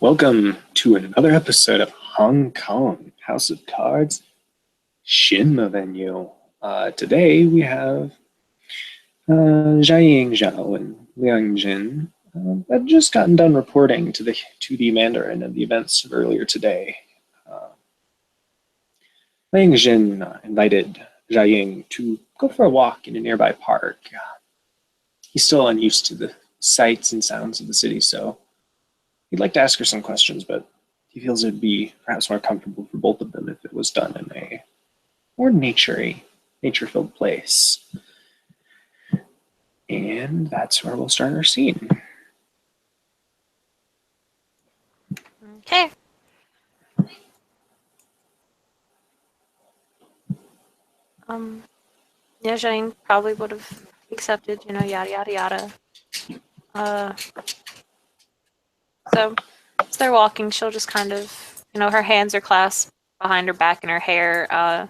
Welcome to another episode of Hong Kong House of Cards Shinma venue. Today we have Jiaying Zhao and Liang. I've just gotten done reporting to the Mandarin of the events of earlier today. Liang invited Jiaying to go for a walk in a nearby park. He's still unused to the sights and sounds of the city, so he'd like to ask her some questions, but he feels it'd be perhaps more comfortable for both of them if it was done in a more nature-filled place. And that's where we'll start our scene. Okay. Yeah, Jiaying probably would have accepted, yada, yada, yada. So, as they're walking, she'll just kind of, her hands are clasped behind her back and her hair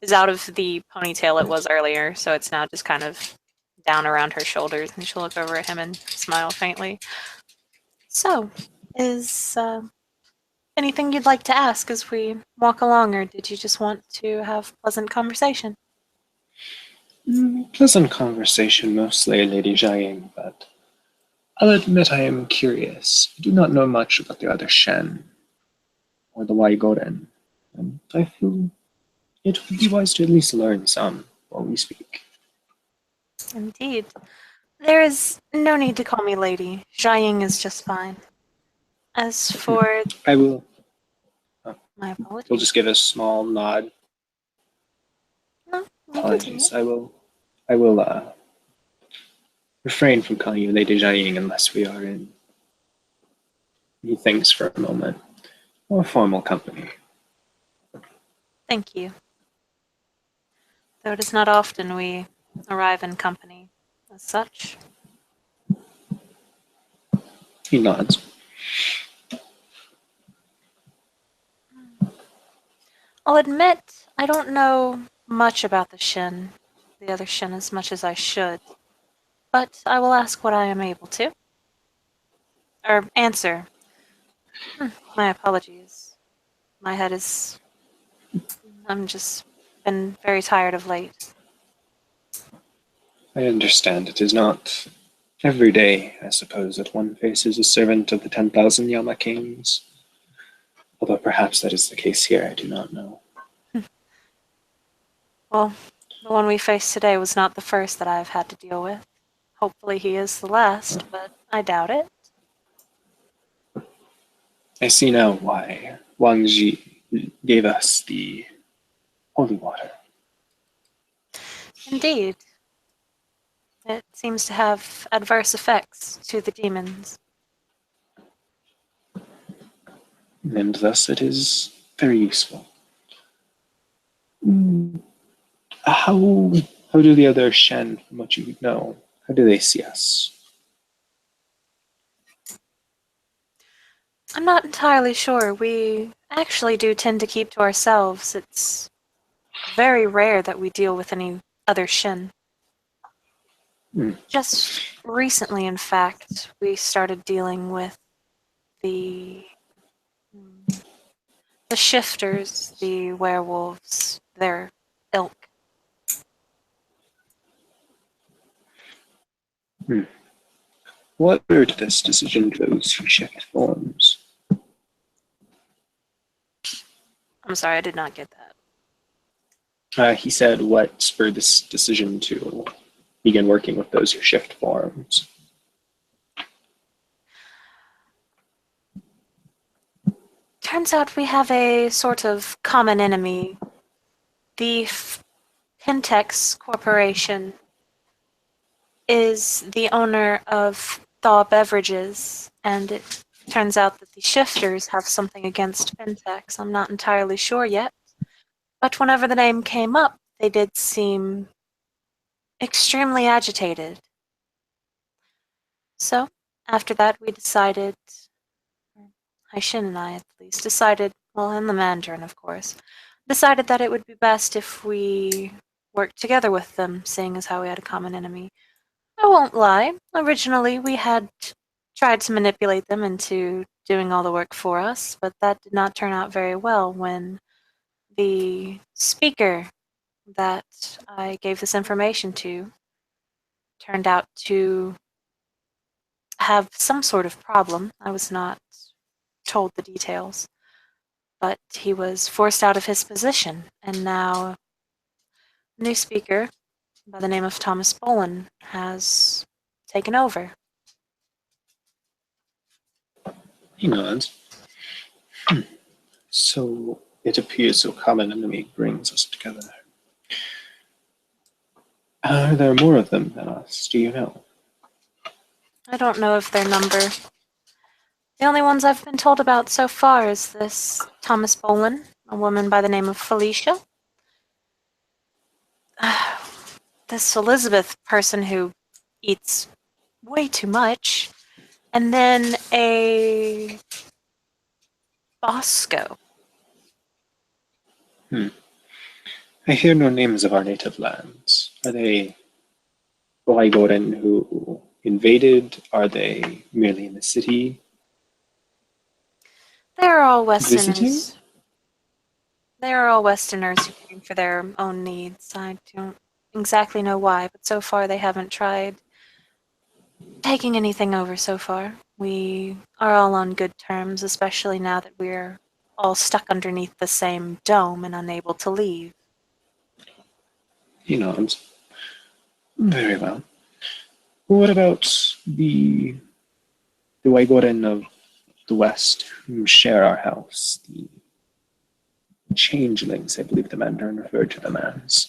is out of the ponytail it was earlier, so it's now just kind of down around her shoulders, and she'll look over at him and smile faintly. So, is anything you'd like to ask as we walk along, or did you just want to have pleasant conversation? Pleasant conversation mostly, Lady Jiaying, but I'll admit I am curious. I do not know much about the other Shen or the Waigoren, and I feel it would be wise to at least learn some while we speak. Indeed. There is no need to call me lady. Jiaying is just fine. As for I will. my apologies. He'll just give a small nod. No, Apologies. I will refrain from calling you Lady Jiaying unless we are in, he thinks for a moment, more formal company. Thank you. Though it is not often we arrive in company as such. He nods. I'll admit I don't know much about the other Shin as much as I should, but I will ask what I am able to. Or answer. My apologies. My head is... I'm just been very tired of late. I understand it is not every day, I suppose, that one faces a servant of the 10,000 Yama Kings. Although perhaps that is the case here, I do not know. Well, the one we faced today was not the first that I've had to deal with. Hopefully he is the last, but I doubt it. I see now why Wang Ji gave us the holy water. Indeed. It seems to have adverse effects to the demons. And thus it is very useful. How do the other Shen, from what you know, how do they see us? I'm not entirely sure. We actually do tend to keep to ourselves. It's very rare that we deal with any other Shin. Just recently, in fact, we started dealing with the shifters, the werewolves, their ilk. What ordered this decision those who shift forms? I'm sorry, I did not get that. He said what spurred this decision to begin working with those who shift forms. Turns out we have a sort of common enemy. The Pentex Corporation is the owner of Thaw Beverages, and it turns out that the shifters have something against Pentex. I'm not entirely sure yet, but whenever the name came up, they did seem extremely agitated. So, after that, we decided, Haishin and I at least, decided, well, and the Mandarin, of course, decided that it would be best if we worked together with them, seeing as how we had a common enemy. I won't lie, originally we had tried to manipulate them into doing all the work for us, but that did not turn out very well when the speaker that I gave this information to turned out to have some sort of problem. I was not told the details, but he was forced out of his position, and now a new speaker by the name of Thomas Bolin has taken over. He nods. So it appears a common enemy brings us together. Are there more of them than us? Do you know? I don't know of their number. The only ones I've been told about so far is this Thomas Bolin, a woman by the name of Felicia. This Elizabeth person who eats way too much. And then a Bosco. I hear no names of our native lands. Are they Waigoren who invaded? Are they merely in the city? They're all Visiting? Westerners. They're all Westerners who came for their own needs. I don't exactly know why, but so far they haven't tried taking anything over so far. We are all on good terms, especially now that we're all stuck underneath the same dome and unable to leave. He nods. Very well. What about the Waigoren of the West who share our house? The changelings, I believe the Mandarin referred to them as.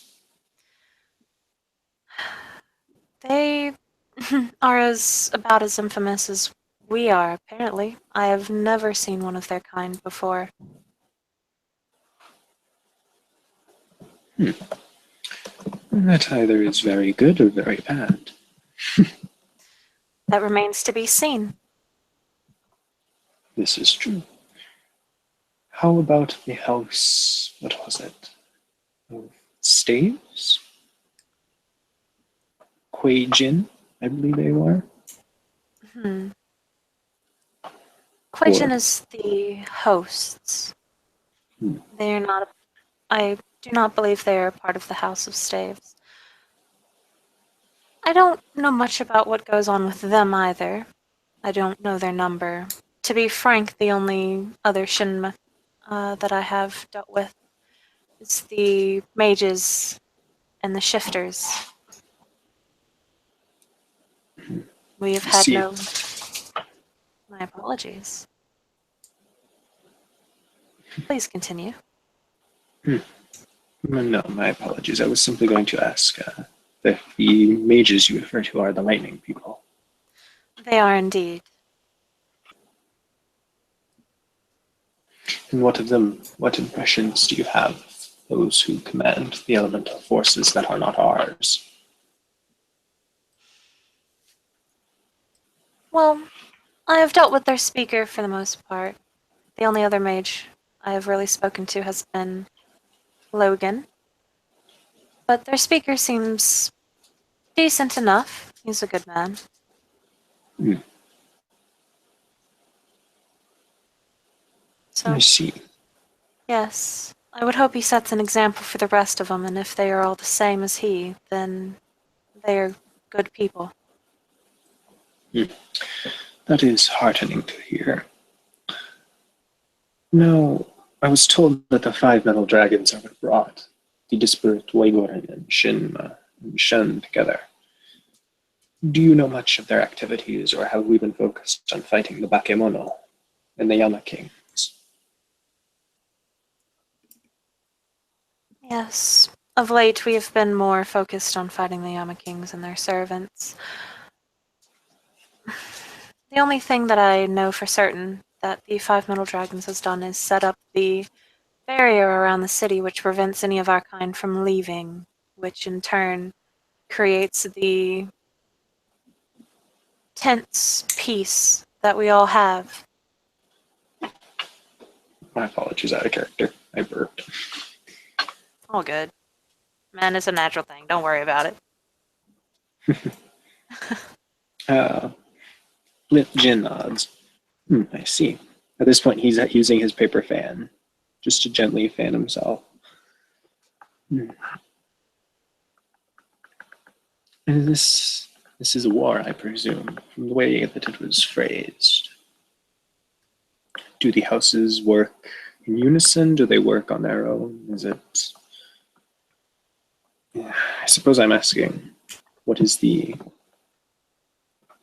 They are about as infamous as we are, apparently. I have never seen one of their kind before. That either is very good or very bad. That remains to be seen. This is true. How about the house, what was it? Of Staves? Kuei Jin, I believe they were. Quijin is the hosts. They are not. I do not believe they are part of the House of Staves. I don't know much about what goes on with them either. I don't know their number. To be frank, the only other Shinma that I have dealt with is the mages and the shifters. We have had See, no. My apologies. Please continue. no, my apologies. I was simply going to ask if the mages you refer to are the lightning people. They are indeed. And what of them, what impressions do you have of those who command the elemental forces that are not ours? Well, I have dealt with their speaker for the most part. The only other mage I have really spoken to has been Logan. But their speaker seems decent enough. He's a good man. I So, see. yes, I would hope he sets an example for the rest of them, and if they are all the same as he, then they are good people. That is heartening to hear. Now, I was told that the five metal dragons are what brought the disparate Waigoren and Shinma and Shen together. Do you know much of their activities, or have we been focused on fighting the Bakemono and the Yama Kings? Yes, of late we have been more focused on fighting the Yama Kings and their servants. The only thing that I know for certain that the Five Metal Dragons has done is set up the barrier around the city which prevents any of our kind from leaving, which in turn creates the tense peace that we all have. My apologies, out of character. I burped. All good. Man, it's a natural thing. Don't worry about it. Uh, Jin nods. I see. At this point, he's using his paper fan just to gently fan himself. And this is a war, I presume, from the way that it was phrased. Do the houses work in unison? Do they work on their own? Is it? I suppose I'm asking, what is the?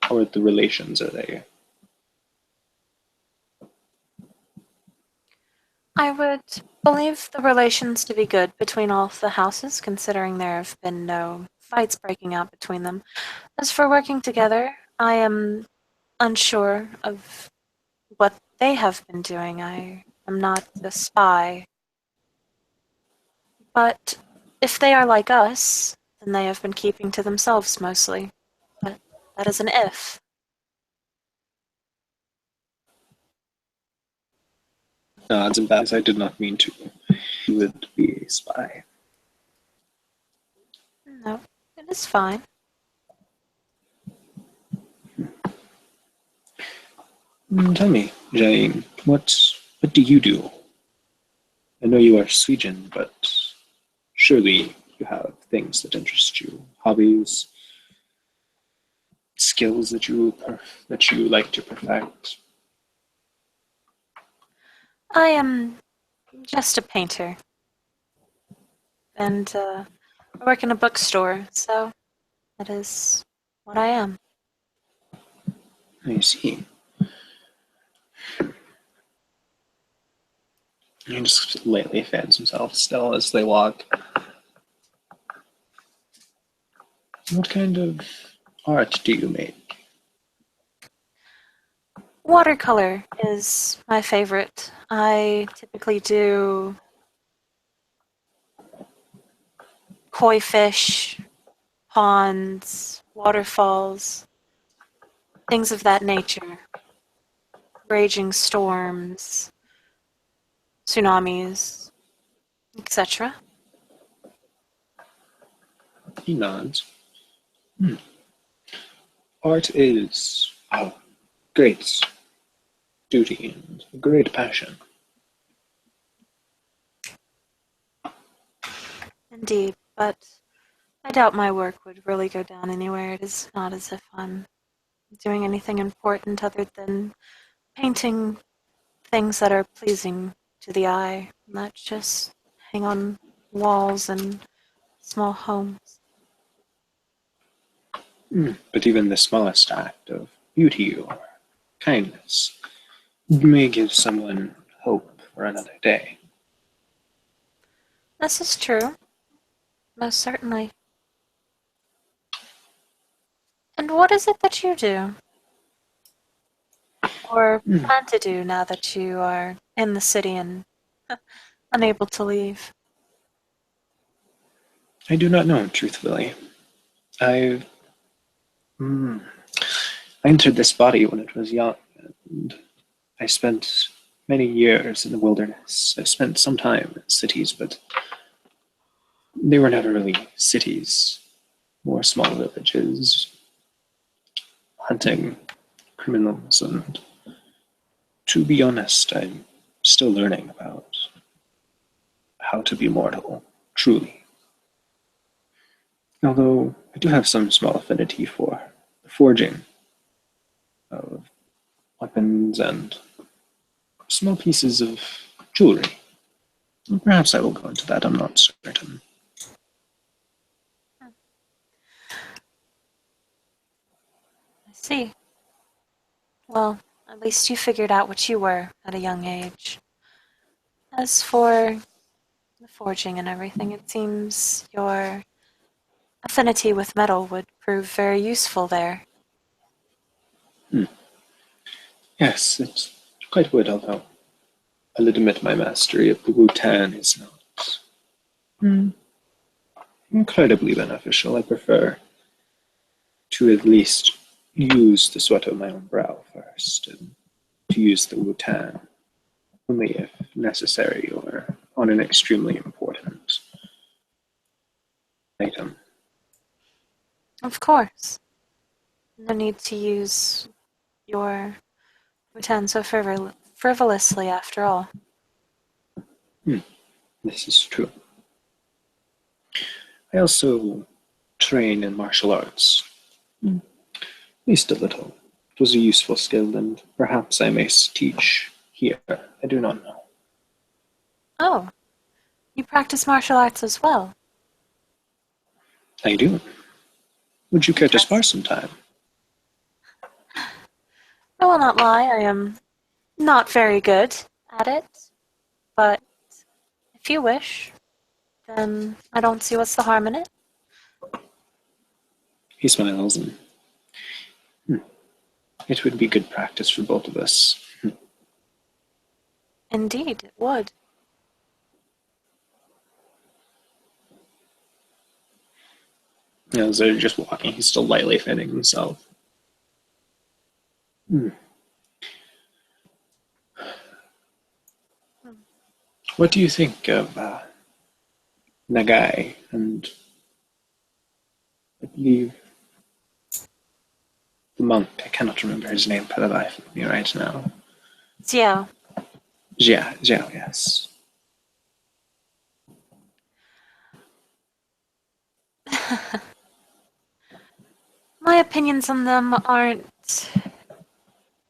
How are the relations? Are they? I would believe the relations to be good between all of the houses, considering there have been no fights breaking out between them. As for working together, I am unsure of what they have been doing. I am not a spy. But if they are like us, then they have been keeping to themselves mostly. But that is an if. Nods and bows. I did not mean to. You would be a spy. No, it is fine. Tell me, Jiaying, what do you do? I know you are Sweden, but surely you have things that interest you, hobbies, skills that you like to perfect. I am just a painter. And I work in a bookstore, so that is what I am. I see. He just lightly fans himself still as they walk. What kind of art do you make? Watercolor is my favorite. I typically do koi fish, ponds, waterfalls, things of that nature. Raging storms, tsunamis, etc. He nods. Art is great duty and a great passion. Indeed, but I doubt my work would really go down anywhere. It is not as if I'm doing anything important other than painting things that are pleasing to the eye, not just hang on walls and small homes. But even the smallest act of beauty or kindness may give someone hope for another day. This is true, most certainly. And what is it that you do? Or plan to do now that you are in the city and unable to leave? I do not know, truthfully. I I entered this body when it was young, and I spent many years in the wilderness. I spent some time in cities, but they were never really cities, more small villages, hunting criminals, and to be honest, I'm still learning about how to be mortal, truly. Although I do have some small affinity for the forging of weapons and small pieces of jewelry. Perhaps I will go into that, I'm not certain. I see. Well, at least you figured out what you were at a young age. As for the forging and everything, it seems your affinity with metal would prove very useful there. Yes, it's quite would, although I'll admit my mastery of the Wu-Tan is not incredibly beneficial. I prefer to at least use the sweat of my own brow first, and to use the Wu-Tan only if necessary or on an extremely important item. Of course. No need to use your pretend so frivolously after all. This is true. I also train in martial arts. At least a little. It was a useful skill, and perhaps I may teach here. I do not know. Oh, you practice martial arts as well. I do. Would you care to spar sometime? I will not lie, I am not very good at it, but if you wish, then I don't see what's the harm in it. He smiles, and it would be good practice for both of us. Indeed, it would. As they're just walking, he's still lightly fanning himself. What do you think of Nagai and I believe the monk? I cannot remember his name for the life of me right now. Zhao. Jiao, yes. My opinions on them aren't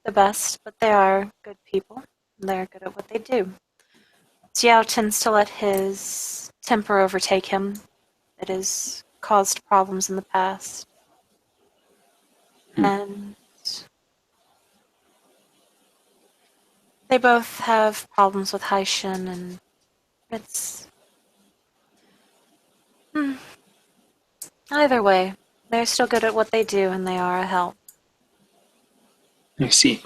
the best, but they are good people. They're good at what they do. Jiao tends to let his temper overtake him. It has caused problems in the past. And they both have problems with Haishin, and it's... Either way, they're still good at what they do, and they are a help. I see.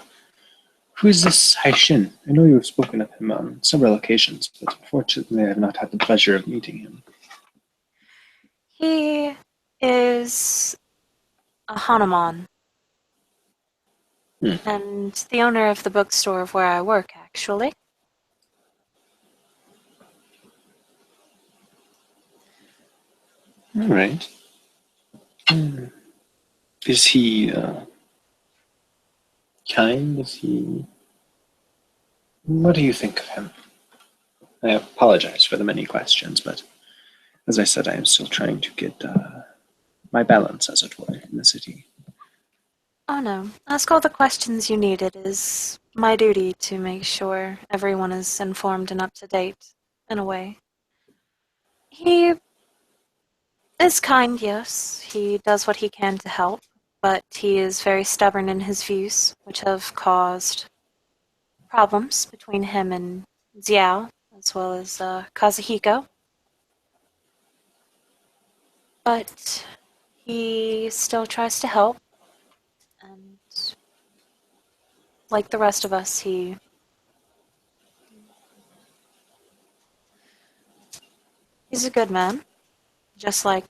Who is this Haishin? I know you have spoken of him on several occasions, but unfortunately I have not had the pleasure of meeting him. He is a Hanuman, and the owner of the bookstore of where I work, actually. All right. Is he kind? Is he... What do you think of him? I apologize for the many questions, but as I said, I am still trying to get my balance, as it were, in the city. Oh no, ask all the questions you need. It is my duty to make sure everyone is informed and up to date, in a way. He is kind, yes. He does what he can to help, but he is very stubborn in his views, which have caused problems between him and Zhao, as well as Kazuhiko. But he still tries to help, and like the rest of us, he's a good man, just like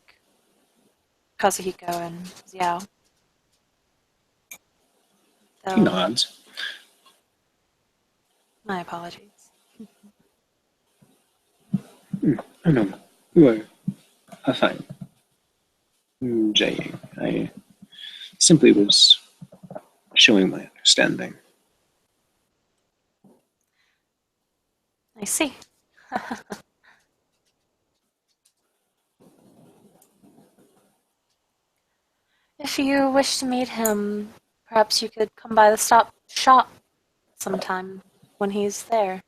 Kazuhiko and Zhao. He So, nods. my apologies. I know. You are fine. Jiaying. I simply was showing my understanding. I see. If you wish to meet him, perhaps you could come by the shop sometime when he's there.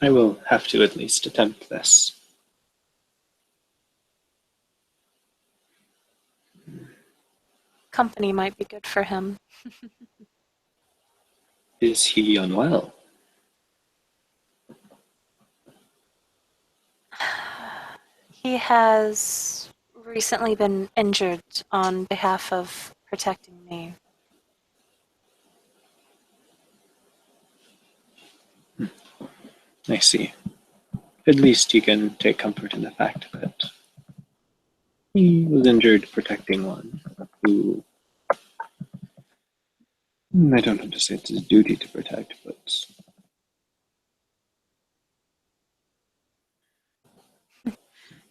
I will have to at least attempt this. Company might be good for him. Is he unwell? He has recently been injured on behalf of protecting me. I see. At least you can take comfort in the fact that he was injured protecting one who, I don't know to say it's his duty to protect, but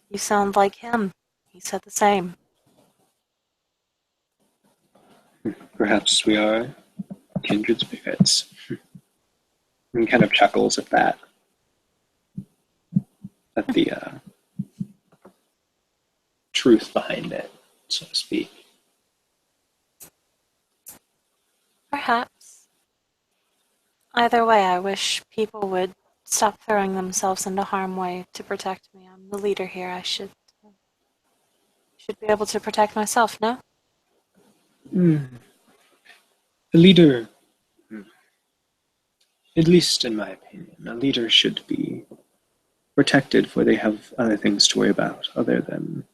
You sound like him. He said the same. Perhaps we are kindred spirits. And he kind of chuckles at that, at the truth behind it, so to speak. Perhaps. Either way, I wish people would stop throwing themselves into harm's way to protect me. I'm the leader here. I should be able to protect myself, no? The leader, at least in my opinion, a leader should be protected, for they have other things to worry about other than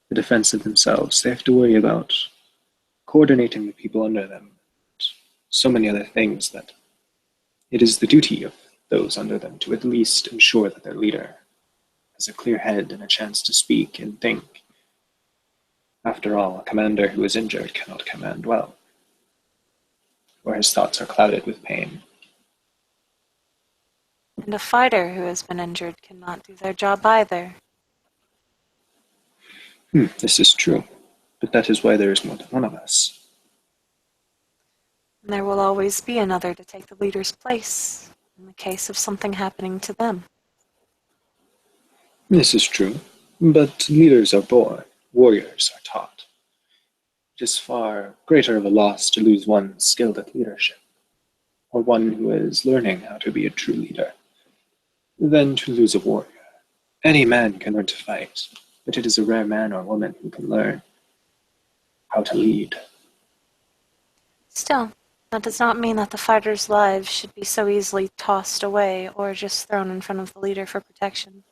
the defense of themselves. They have to worry about coordinating the people under them, so many other things that it is the duty of those under them to at least ensure that their leader has a clear head and a chance to speak and think. After all, a commander who is injured cannot command well, or his thoughts are clouded with pain. And a fighter who has been injured cannot do their job either. This is true, but that is why there is more than one of us. And there will always be another to take the leader's place in the case of something happening to them. This is true, but leaders are born, warriors are taught. It is far greater of a loss to lose one skilled at leadership, or one who is learning how to be a true leader, than to lose a warrior. Any man can learn to fight, but it is a rare man or woman who can learn how to lead. Still, that does not mean that the fighters' lives should be so easily tossed away or just thrown in front of the leader for protection.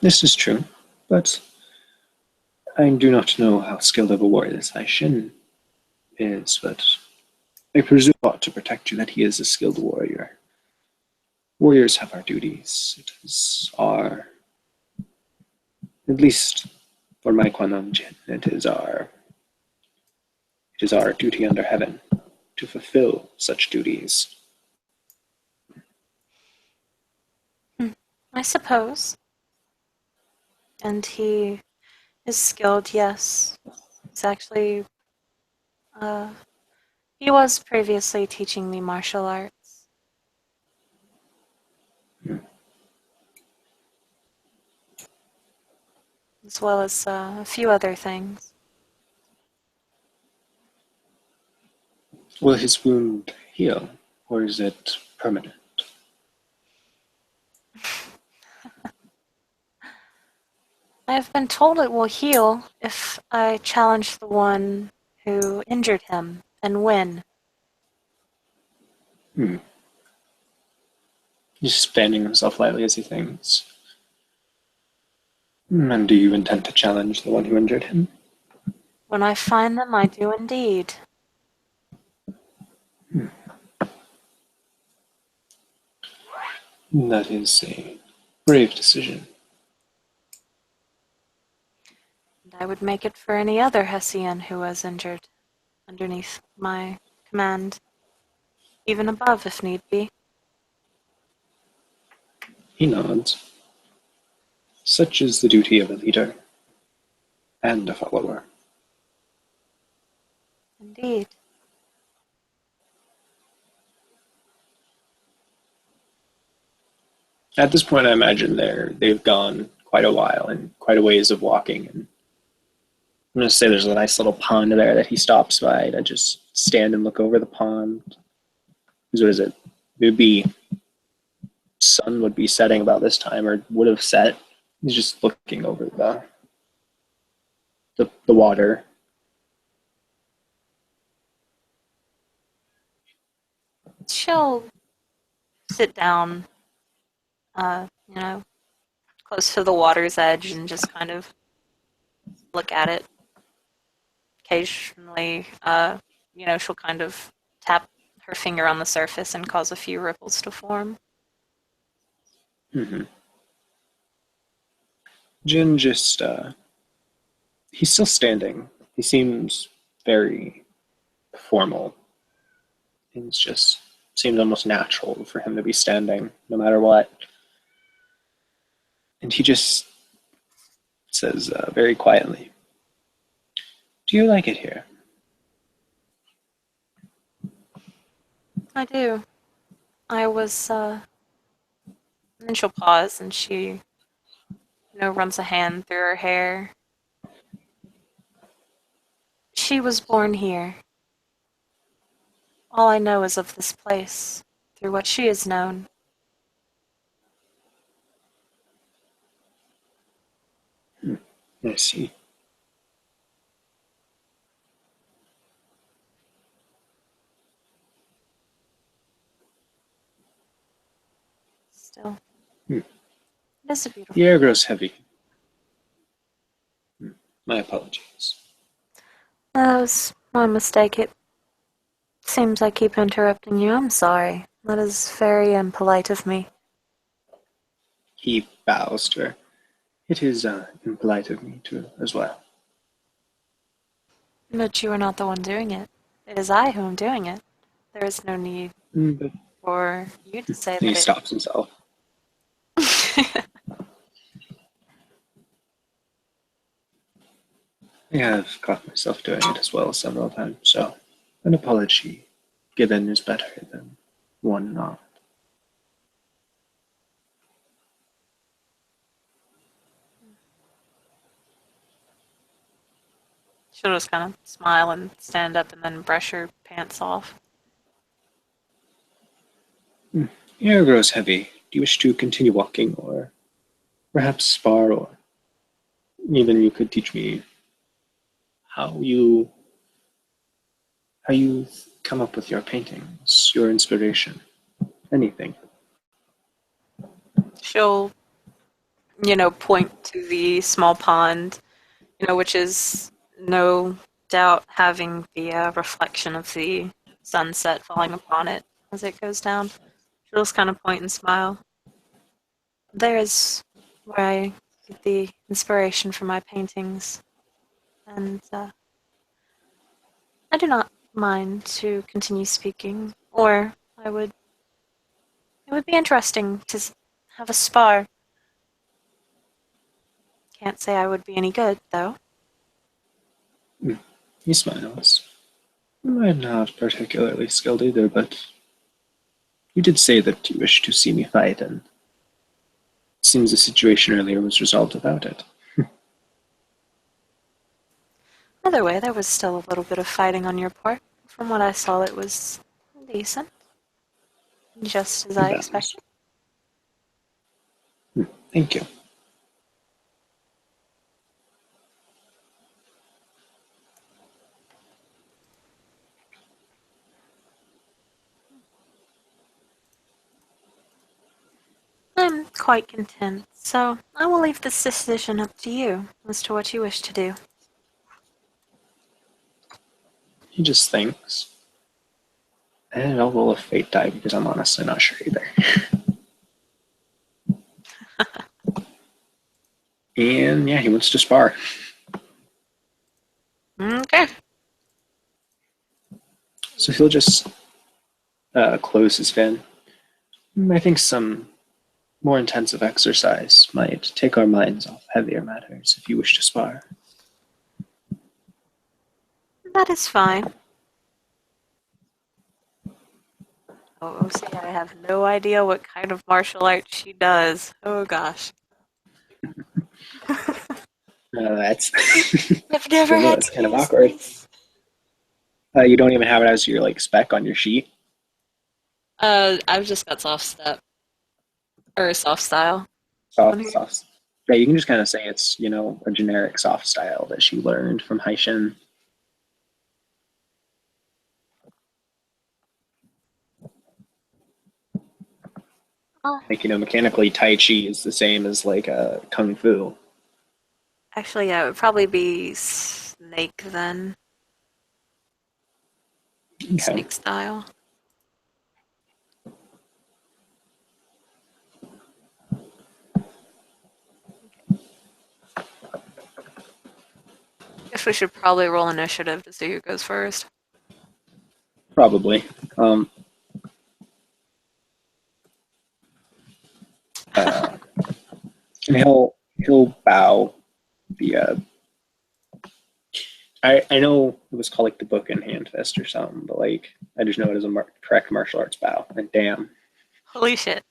This is true, but I do not know how skilled of a warrior this Aishin is, but I presume ought to protect you that he is a skilled warrior. Warriors have our duties. It is our, at least for my Kwananjin, it is our duty under heaven to fulfill such duties. I suppose. And he is skilled, yes. He's actually, he was previously teaching me martial arts. As well as a few other things. Will his wound heal, or is it permanent? I have been told it will heal if I challenge the one who injured him and win. He's fanning himself lightly as he thinks. And do you intend to challenge the one who injured him? When I find them, I do indeed. That is a brave decision. And I would make it for any other Hessian who was injured underneath my command, even above if need be. He nods. Such is the duty of a leader and a follower. Indeed. At this point, I imagine they've gone quite a while and quite a ways of walking. And I'm going to say there's a nice little pond there that he stops by to just stand and look over the pond. Because what is it? It would be, sun would be setting about this time, or would have set. He's just looking over the water. She'll sit down, close to the water's edge and just kind of look at it. Occasionally, she'll kind of tap her finger on the surface and cause a few ripples to form. Jin just, he's still standing. He seems very formal. It just seems almost natural for him to be standing, no matter what. And he just says very quietly, Do you like it here? I do. I was, and then she'll pause and she, runs a hand through her hair. She was born here. All I know is of this place, through what she has known. I see. Still, Hmm. it is a beautiful. The air grows heavy. My apologies. That was my mistake. It seems I keep interrupting you. I'm sorry. That is very impolite of me. He bows to her. It is impolite of me too, as well. But you are not the one doing it. It is I who am doing it. There is no need But for you to say he that stops himself. it. I have caught myself doing it as well several times, so an apology given is better than one not. She'll just kind of smile and stand up and then brush her pants off. The air grows heavy. Do you wish to continue walking, or perhaps spar, or even you could teach me how you come up with your paintings, your inspiration, anything. She'll, point to the small pond, which is no doubt having the reflection of the sunset falling upon it as it goes down. She'll just kind of point and smile. There is where I get the inspiration for my paintings, and I do not mind to continue speaking, or I would. It would be interesting to have a spar. Can't say I would be any good, though. He smiles. I'm not particularly skilled either, but you did say that you wish to see me fight, and it seems the situation earlier was resolved without it. Either way, there was still a little bit of fighting on your part. From what I saw, it was decent. Just as He I bows. expected. Thank you. I'm quite content, so I will leave this decision up to you as to what you wish to do. He just thinks. And I'll roll a fate die because I'm honestly not sure either. And yeah, he wants to spar. Okay. So he'll just close his fin. I think some more intensive exercise might take our minds off heavier matters if you wish to spar. That is fine. Oh, see, I have no idea what kind of martial arts she does. Oh gosh. That's I've never well, no, had that's to kind of use awkward. this. You don't even have it as your like spec on your sheet. I've just got soft step. Or soft style on Soft, here. soft. Yeah, you can just kind of say it's a generic soft style that she learned from Haishin. Oh, Like mechanically, Tai Chi is the same as like Kung Fu. actually, yeah, it would probably be snake then. Okay. Snake style. Guess we should probably roll initiative to see who goes first. Probably. Um, uh, and he'll bow the I know it was called like the book and hand fist or something, but like I just know it as a correct martial arts bow. And damn, Holy shit.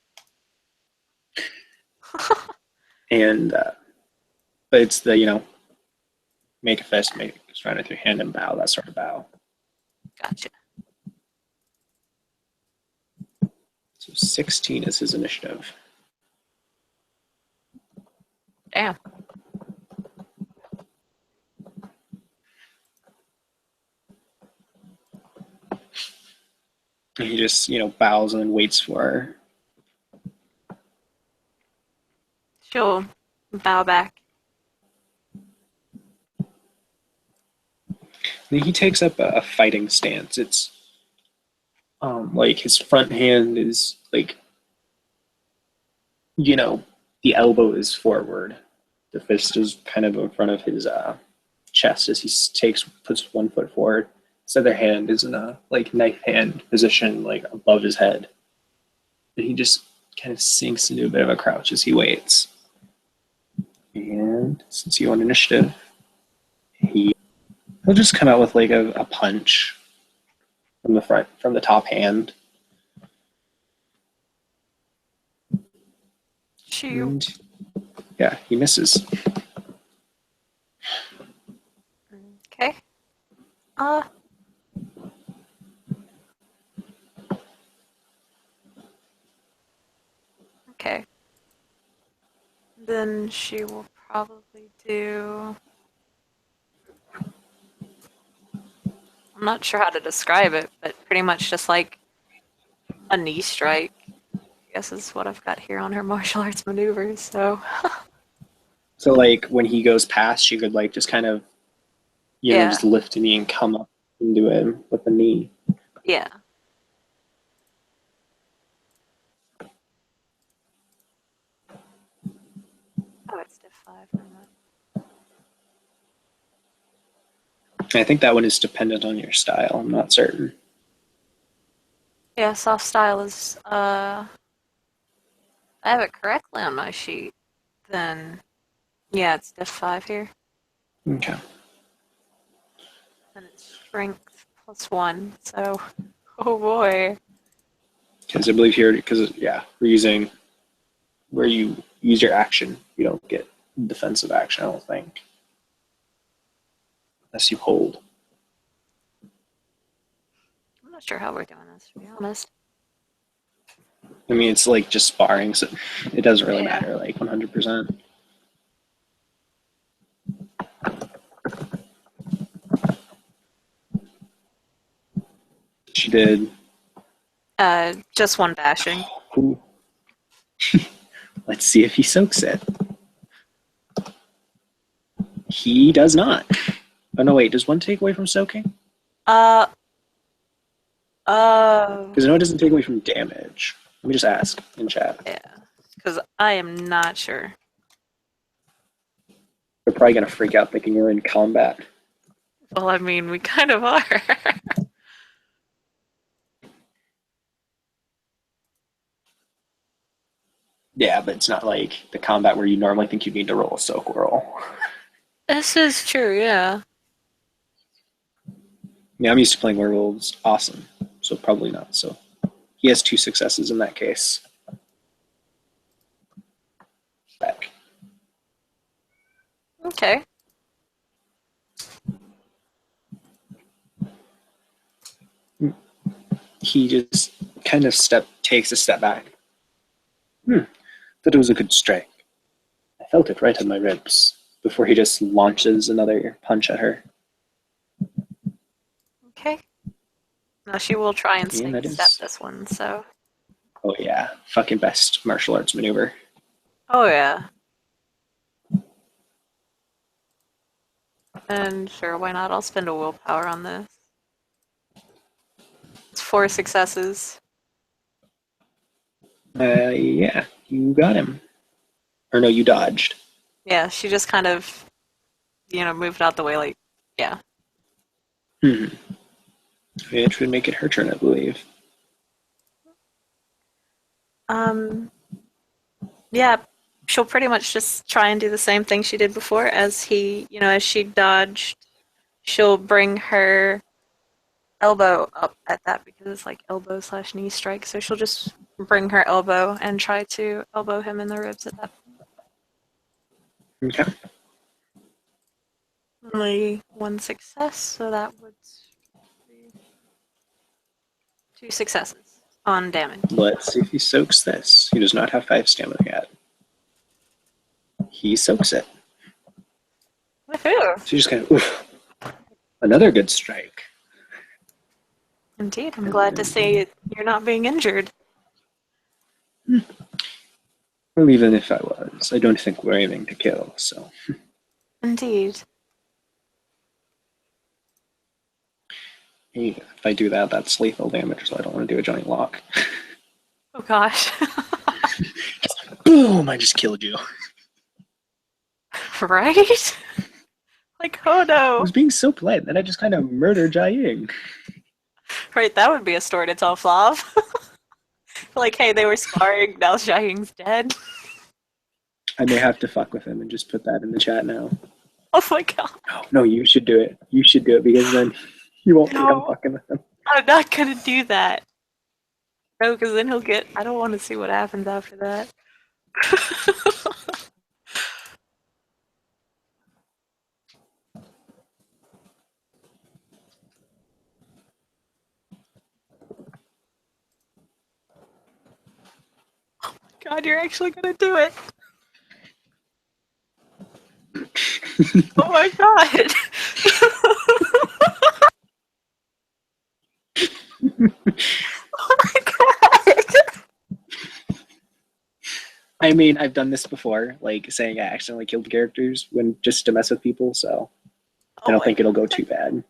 and but it's the make a fist, make surround with your hand and bow, that sort of bow. Gotcha. So 16 is his initiative. Damn. And he just bows and waits for her. She'll bow back. And he takes up a fighting stance. It's like his front hand is like the elbow is forward. The fist is kind of in front of his chest as he puts one foot forward. His other hand is in a like knife hand position, like above his head. And he just kind of sinks into a bit of a crouch as he waits. And since he won initiative, he'll just come out with like a punch from the top hand. Shoot. Yeah, he misses. Okay. Okay. Then she will probably do... I'm not sure how to describe it, but pretty much just like a knee strike, I guess is what I've got here on her martial arts maneuvers, so... So like when he goes past, she could like just kind of, Yeah. just lift a knee and come up into him with the knee. Yeah. Oh, it's diff 5. Never mind. I think that one is dependent on your style. I'm not certain. Yeah, soft style is, I have it correctly on my sheet, then, yeah, it's diff 5 here. Okay. And it's strength +1, so, oh boy. Because I believe here, we're using where you use your action, you don't get defensive action, I don't think. Unless you hold. I'm not sure how we're doing this, to be honest. I mean, it's like just sparring, so it doesn't really Yeah. matter, like 100%. She did. Just 1 bashing. Ooh. Let's see if he soaks it. He does not. Oh no, wait. Does 1 take away from soaking? Because I know it doesn't take away from damage. Let me just ask in chat. Yeah, because I am not sure. They're probably gonna freak out thinking we're in combat. Well, I mean, we kind of are. Yeah, but it's not like the combat where you normally think you need to roll a soak roll. This is true, yeah. Yeah, I'm used to playing werewolves. Awesome. So probably not. So he has 2 successes in that case. Back. Okay. He just kind of takes a step back. That was a good strike. I felt it right in my ribs before he just launches another punch at her. Okay. Now she will try and Yeah, snake step this one, so. Oh yeah, fucking best martial arts maneuver. Oh yeah. And sure, why not? I'll spend a willpower on this. It's 4 successes. Yeah, you got him. Or no, you dodged. Yeah, she just kind of, moved out the way, like, yeah. It would make it her turn, I believe. Yeah, she'll pretty much just try and do the same thing she did before as as she dodged she'll bring her elbow up at that because it's like elbow/knee strike. So she'll just bring her elbow and try to elbow him in the ribs at that point. Okay. Only one success, so that would be 2 successes on damage. Let's see if he soaks this. He does not have 5 stamina yet. He soaks it. Woohoo! So you just kind of, oof. Another good strike. Indeed, I'm glad to see you're not being injured. Well, even if I was, I don't think we're aiming to kill, so. Indeed. Hey, if I do that, that's lethal damage, so I don't want to do a giant lock. Oh gosh. Boom! I just killed you. Right? Like, oh I no. was being so polite, then I just kind of murdered Jiaying. Right, that would be a story to tell Flav. Like, hey, they were sparring, now Jiaying's dead. I may have to fuck with him and just put that in the chat now. Oh my god. No, you should do it. You should do it because then you won't think I'm No. fucking with him. I'm not gonna do that. No, because then he'll get. I don't want to see what happens after that. God, you're actually gonna do it. Oh my god. Oh my god. I mean, I've done this before, like saying I accidentally killed characters when just to mess with people, so I don't think it'll go too bad.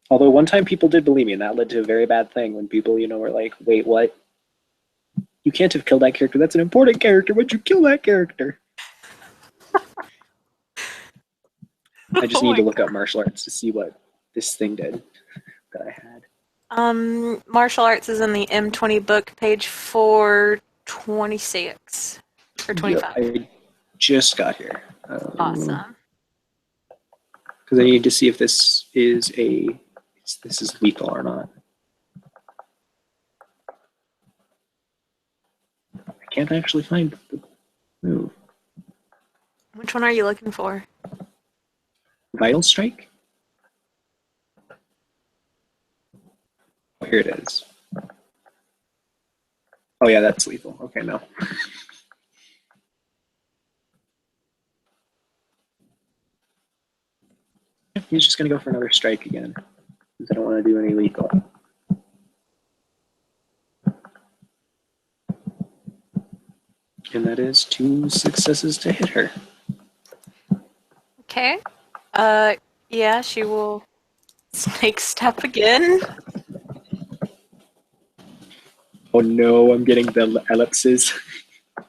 Although one time people did believe me, and that led to a very bad thing when people, were like, wait, what? You can't have killed that character. That's an important character. Why'd you kill that character? I just need to look up martial arts to see what this thing did that I had. Martial arts is in the M20 book, page 426 or 25. Yep, I just got here. Awesome. Because I need to see if this is lethal or not. I can't actually find the move. Which one are you looking for? Vital Strike? Oh, here it is. Oh yeah, that's lethal. Okay, no. He's just gonna go for another strike again. Because I don't want to do any lethal. And that is 2 successes to hit her. Okay. Yeah, she will snake step again. Oh no, I'm getting the ellipses.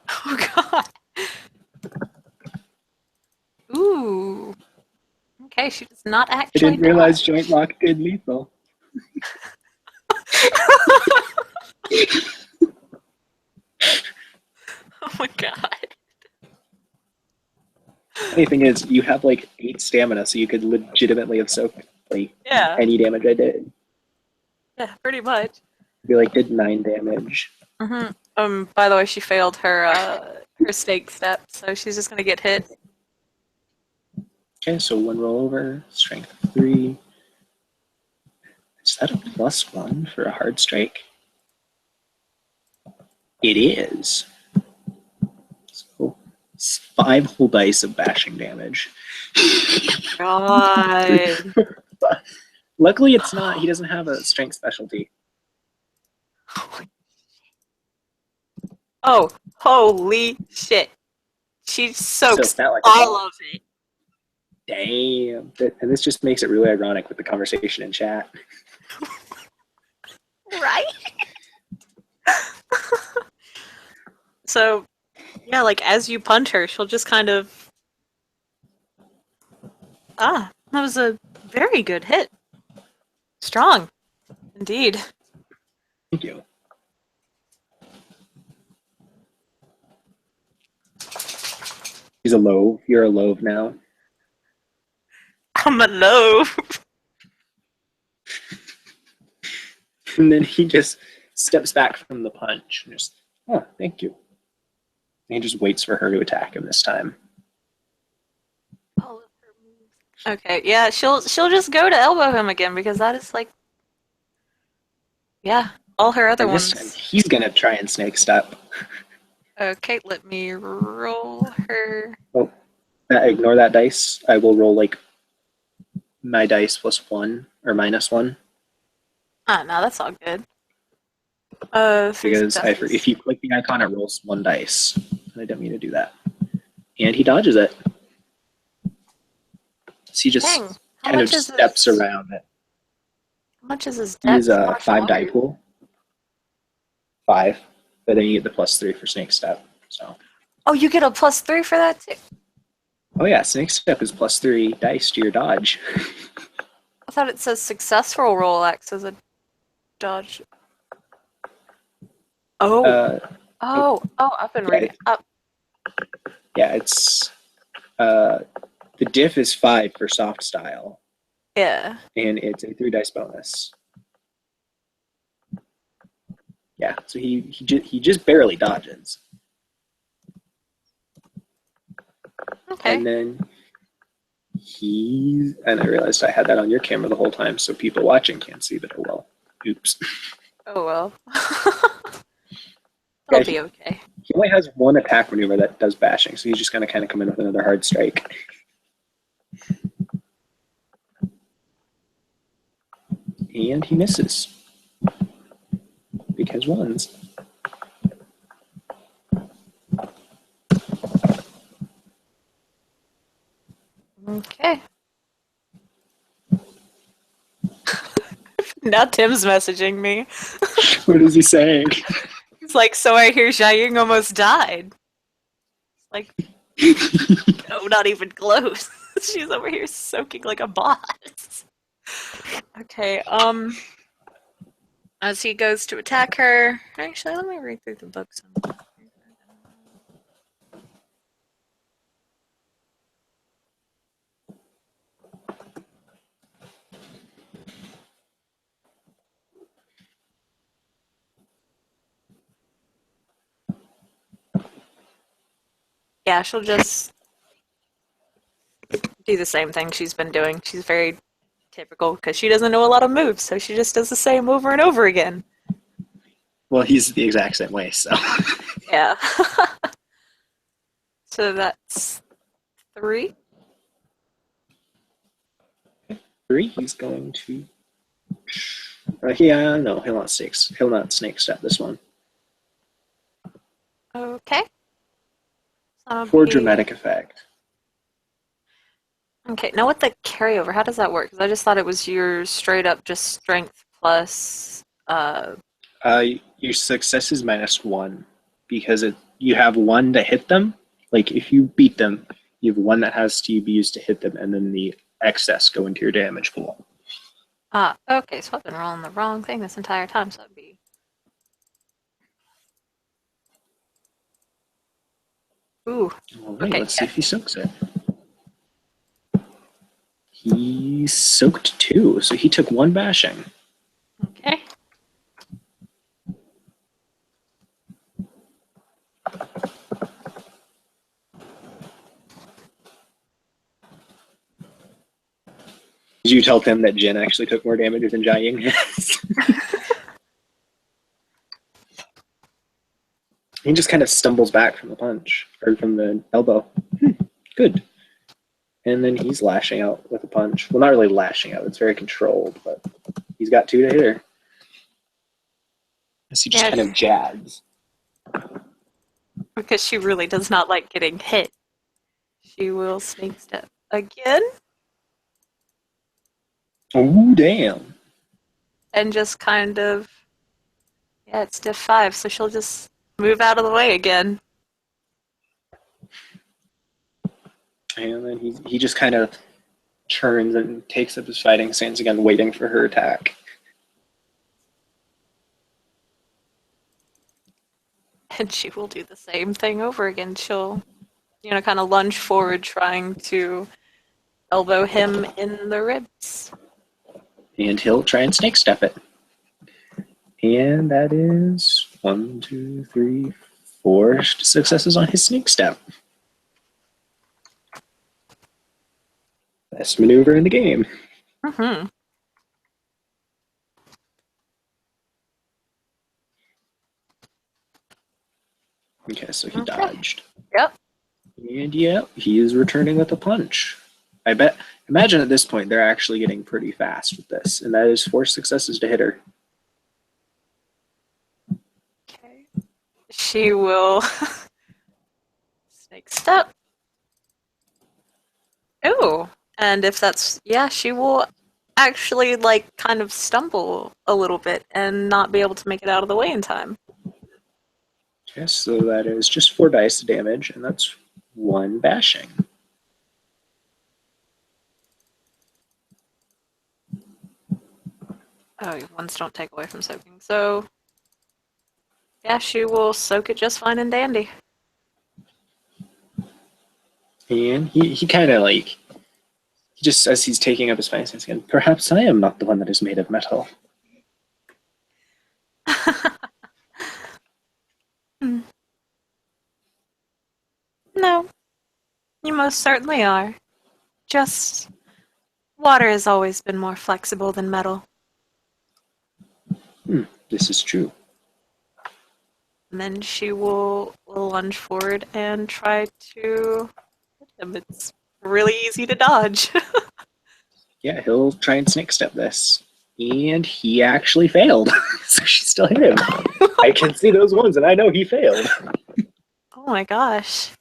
Oh god. Ooh. Okay, she does not I actually didn't realize joint lock did lethal. Oh my god. Funny thing is, you have like 8 stamina, so you could legitimately have soaked like Yeah. any damage I did. Yeah, pretty much. You like did 9 damage. Mm-hmm. By the way, she failed her snake step, so she's just gonna get hit. Okay, so 1 roll over, strength 3. Is that a +1 for a hard strike? It is. So it's 5 whole dice of bashing damage. God. Luckily, it's not. He doesn't have a strength specialty. Oh, holy shit. She soaks that like all of it. Damn. And this just makes it really ironic with the conversation in chat. Right? So, yeah, like as you punch her, she'll just kind of. Ah, that was a very good hit. Strong. Indeed. Thank you. He's a loave. You're a loave now. I'm a loaf. And then he just steps back from the punch and just, oh, thank you. And he just waits for her to attack him this time. Okay, yeah, she'll just go to elbow him again because that is like, yeah, all her other And this time ones. he's gonna try and snake step. Okay, let me roll her. Oh, ignore that dice. I will roll like my dice +1 or -1 Ah, no, that's all good. Three because successes. if you click the icon, it rolls 1 dice. And I don't mean to do that. And he dodges it. So he just Dang, how kind of much is steps his? around it. How much is his He is dex? a Martial 5 die art? pool. 5. But then you get the +3 for snake step. So Oh, you get a +3 for that too. oh yeah, snake step is +3 dice to your dodge. I thought it says successful roll acts as a dodge. Oh, Uh, I've been reading. yeah, it's the diff is 5 for soft style, Yeah. and it's a 3 dice bonus. Yeah, so he just barely dodges, Okay. and then and I realized I had that on your camera the whole time, so people watching can't see, but oh well. Oops. Oh well. Yeah, It'll be okay. he only has 1 attack maneuver that does bashing, so he's just gonna kind of come in with another hard strike. And he misses. Because ones. Okay. Now Tim's messaging me. What is he saying? He's like, so I hear Jiaying almost died. Like, no, not even close. She's over here soaking like a boss. Okay, as he goes to attack her. Actually, let me read through the books. Yeah, she'll just do the same thing she's been doing. She's very typical because she doesn't know a lot of moves, so she just does the same over and over again. Well, he's the exact same way, so. Yeah. So that's 3. 3, he's going to. Yeah, no, he'll not snake. He'll not snake step this one. Okay. So For dramatic effect. Okay, now with the carryover, how does that work? Because I just thought it was your straight up just strength plus. Your success is -1 because you have 1 to hit them. Like if you beat them, you have 1 that has to be used to hit them, and then the excess go into your damage pool. Okay, so I've been rolling the wrong thing this entire time, so that'd be. Ooh. All right, Okay, let's see if he soaks it. He soaked 2, so he took 1 bashing. Okay. Did you tell Tim that Jin actually took more damage than Jiaying has? He just kind of stumbles back from the punch, or from the elbow. Good. And then he's lashing out with a punch. Well, not really lashing out. It's very controlled, but he's got 2 to hit her. As he just kind of jabs. Because she really does not like getting hit. She will snake step again. Oh, damn. And just kind of. Yeah, it's diff 5, so she'll just move out of the way again. And then he just kind of turns and takes up his fighting stance again, waiting for her attack. And she will do the same thing over again. She'll, kind of lunge forward, trying to elbow him in the ribs. And he'll try and snake step it. And that is 1, 2, 3, 4 successes on his snake step. Best maneuver in the game. Mm-hmm. Okay, so he dodged. Yep. And yeah, he is returning with a punch. Imagine at this point they're actually getting pretty fast with this, and that is 4 successes to hit her. Okay. She will snake step. Ooh. And if that's, yeah, she will actually, like, kind of stumble a little bit and not be able to make it out of the way in time. Okay, so that is just 4 dice damage, and that's 1 bashing. Oh, ones don't take away from soaking. So, yeah, she will soak it just fine and dandy. And he kind of like, he just, as he's taking up his fighting stance again, perhaps I am not the one that is made of metal. No, you most certainly are. Just, water has always been more flexible than metal. This is true. And then she will lunge forward and try to hit him. It's really easy to dodge. Yeah, he'll try and snake step this. And he actually failed. So she still hit him. I can see those ones, and I know he failed. Oh my gosh.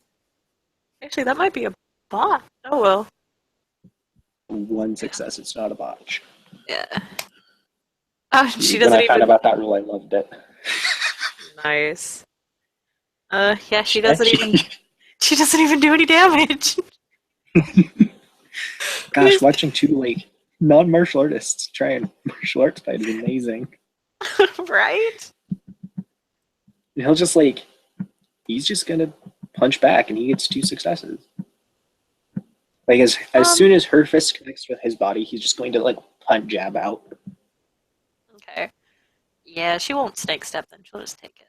Actually, that might be a bot. Oh well. 1 success, it's not a botch. Yeah. Oh, she When doesn't I found even. about that rule, I loved it. Nice. Yeah, she doesn't even. She doesn't even do any damage. Gosh, watching 2 like non-martial artists try and martial arts fight is amazing. Right? And he'll just like, he's just gonna punch back, and he gets 2 successes. Like as soon as her fist connects with his body, he's just going to like punch jab out. Okay. Yeah, she won't snake step then. She'll just take it.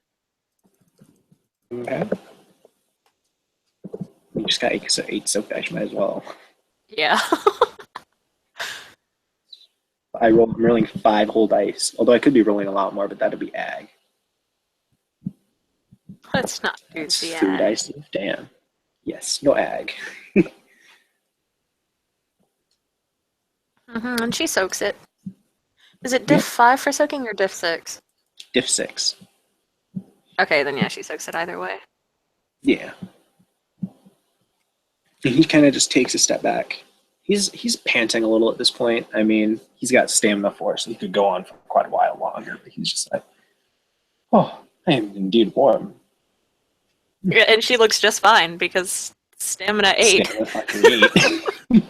Okay. You just got 8 soak dice, might as well. Yeah. I'm rolling 5 whole dice. Although I could be rolling a lot more, but that'd be ag. Let's not do That's the 3 ag. dice. Damn. Yes, no ag. And she soaks it. Is it diff 5 for soaking or diff 6? Diff 6. Okay, then yeah, she soaks it either way. Yeah. And he kind of just takes a step back. He's panting a little at this point. I mean, he's got stamina for it, so he could go on for quite a while longer. But he's just like, oh, I am indeed warm. Yeah, and she looks just fine because stamina 8. Stamina fucking 8.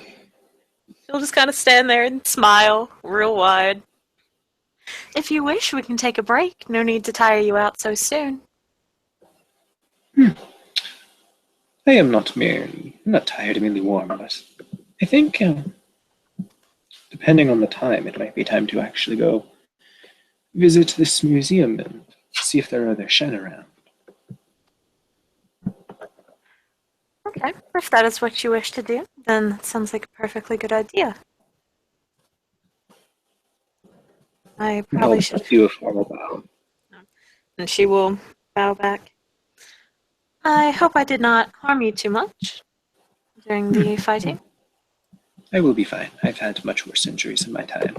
She'll just kind of stand there and smile real wide. If you wish, we can take a break. No need to tire you out so soon. I am not tired, I'm merely warm, but I think, depending on the time, it might be time to actually go visit this museum and see if there are other Shen around. Okay, if that is what you wish to do, then that sounds like a perfectly good idea. I probably should. Do a formal bow. And she will bow back. I hope I did not harm you too much during the fighting. I will be fine. I've had much worse injuries in my time.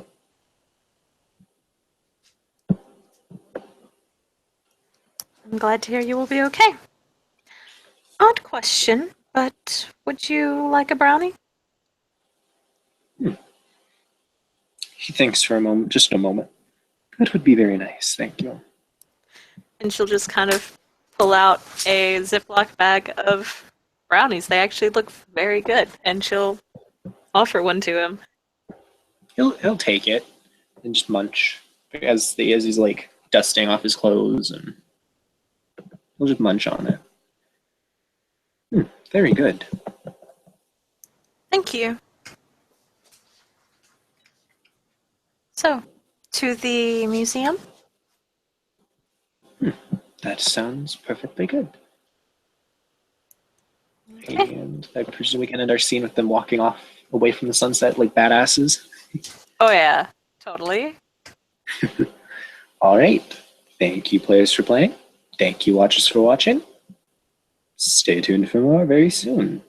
I'm glad to hear you will be okay. Odd question, but would you like a brownie? He thinks for a moment, just a moment. That would be very nice, thank you. And she'll just kind of pull out a Ziploc bag of brownies. They actually look very good, and she'll offer one to him. He'll take it and just munch as he's like dusting off his clothes, and he'll just munch on it. Very good. Thank you. So, to the museum? That sounds perfectly good. Okay. And I presume we can end our scene with them walking off away from the sunset like badasses. Oh yeah, totally. All right. Thank you, players, for playing. Thank you, watchers, for watching. Stay tuned for more very soon.